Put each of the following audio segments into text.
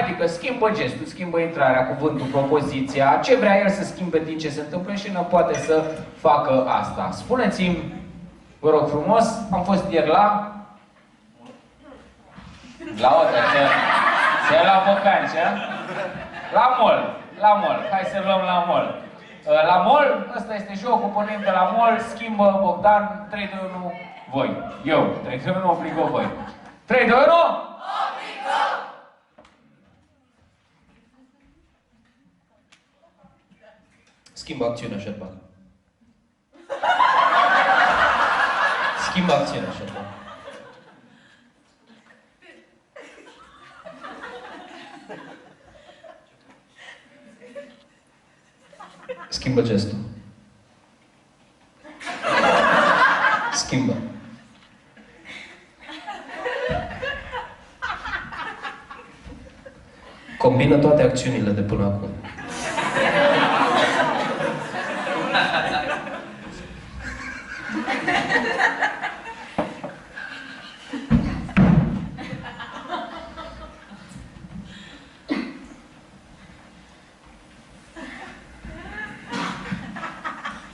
Adică schimbă gestul, schimbă intrarea, cuvântul, propoziția, ce vrea el să schimbe din ce se întâmplă și nu poate să facă asta. Spuneți-mi, vă rog frumos, am fost ieri la otă, se la Băcanci, la mall, hai să luăm la mall. La mall, ăsta este jocul, pornim de la mall, schimbă Bogdan, 3, 2, 1, voi. Eu, 3, 2, 1, obligă voi. 3, 2, 1! Obligă! Schimbă acțiunea, Șerban. Schimbă acțiunea, Șerban. Schimbă gestul. Schimbă. Combină toate acțiunile de până acum.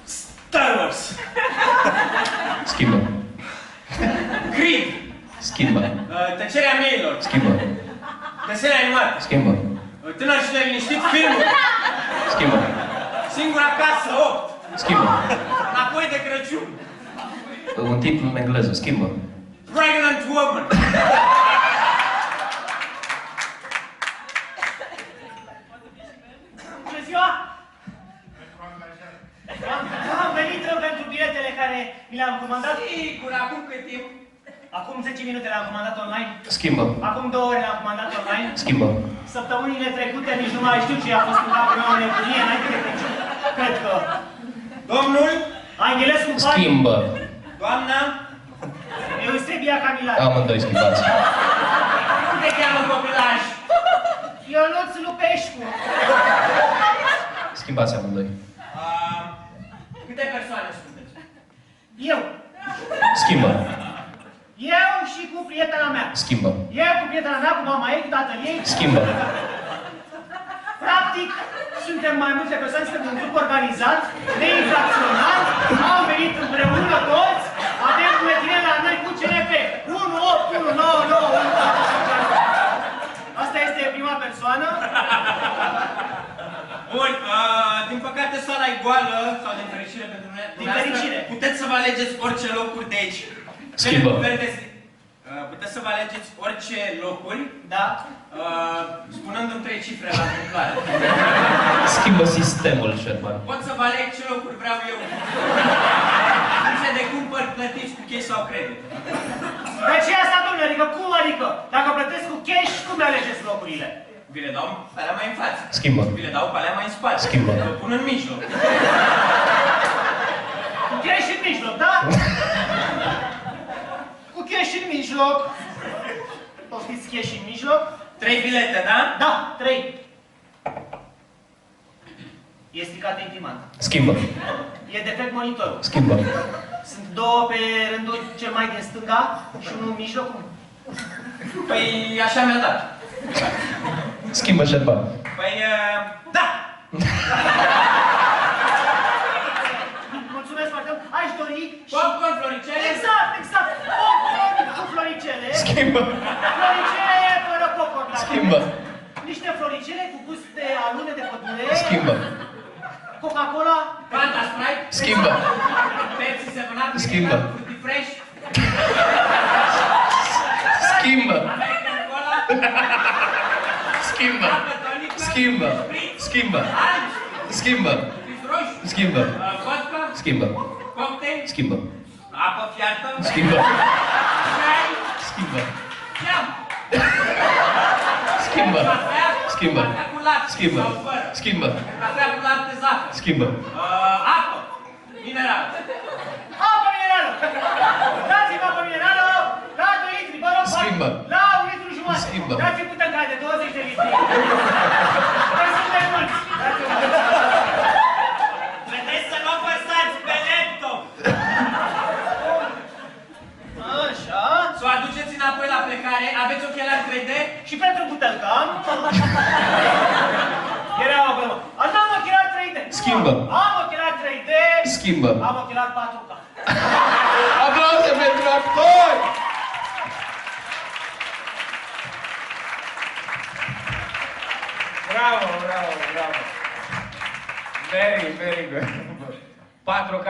Star Wars! Schimbă. Creed! Schimbă. Tăcerea meilor! Schimbă. Desene animate! Schimbă. Tânăr și neliniștit, filmul! Schimbă. Singura casă, 8! Schimbă. Înapoi de Crăciun! Un titlu în engleză. Schimbă. Pregnant Woman! Bună ziua! Am venit pentru biletele care mi le-am comandat. Sigur, acum cât timp? Acum 10 minute le-am comandat online. Schimbă. Acum 2 ore le-am comandat online. Schimbă. Săptămânile trecute nici nu mai știu ce a fost cu capul meu în nebunie înainte de Crăciun. Cred că... Domnul? Angelescu Pai. Schimbă. Doamna? Eusebia Camilari. Amândoi schimbați. Cum te cheamă copilaj? Ionuț Lupeșcu. Schimbați amândoi. Câte persoane sunteți? Eu. Schimbă. Eu și cu prietena mea. Schimbă. Eu cu prietena mea, cu mama ei, cu tatăl ei. Schimbă. Practic, suntem mai multe persoane, suntem un grup organizat, neinfracțional, am venit împreună toți, avem buletine la noi cu CNP. 1, 8, 1, 9, 9, 1, 4. Asta este prima persoană. Bun, din păcate sala e goală, sau din fericire pentru noi. Din fericire. Puteți să vă alegeți orice locuri de aici. Schimbă. Puteți să vă alegeți orice locuri, Da. spunându-mi 3 cifre la întâmplare. Schimbă sistemul, Șerban. Pot să vă aleg ce locuri vreau eu. Funcție de cumpăr, plătiți cu cash sau credit. De ce asta, domnule? Adică cum adică? Dacă plătesc cu cash, cum le alegeți locurile? Vi le dau pe alea mai în față. Schimbă. Vi le dau pe alea mai în spate. Schimbă. Vă pun în mijloc. Cu cash în mijloc, da? Cu cash în mijloc. Poftiți cash în mijloc? 3 bilete, da? Da, 3. E stricat intimant. Schimbă. E defect monitorul. Schimbă. Sunt 2 pe rândul cel mai din stânga și unul în mijloc. Păi așa mi-a dat. Schimbă, Șerban. Păi, da! Mulțumesc foarte mult. Aș dori și... Popcorn, floricele? Exact, exact. Popcorn cu floricele. Schimbă. Floricele fără popcorn. Schimbă. Niște floricele cu gust de alune de pădure. Schimbă. Coca-Cola. Fanta Sprite? Schimbă. Pepsi, 7-Up, Schimbă. Fruity Fresh? Schimbă. American Cola? Schimbă. Apă tonică? Schimbă. Spritz? Schimbă. Algi? Schimbă. Fris roșu? Schimbă. Vodka? Schimbă. Cocktail? Schimbă. Apă fiartă? Schimbă. Ceai? Schimbă. Ceam? Schimbă. Cafea? Schimbă. Cafea cu lapte Schimbă. sau fără? Schimbă. Cafea cu lapte zahăr? Schimbă. Apă? Mineral? Apă minerală. Dați-mi apă minerală. La 2 litri, vă rog. Schimbă. La 1 litru jumătate. Schimbă. Dați-mi puterea de 20 de litri. Că suntem mulți. Vedeți să nu apăsați pe laptop! Așa. Să o aduceți înapoi la plecare, aveți ochelari 3D? Și pentru butelcă am Era o glumă. Am ochelari 3D. Schimbă. Am ochelari 3D. Schimbă. Am ochelari 4K. Aplauze pentru actori! Bravo, bravo, bravo. Very, very good. 4K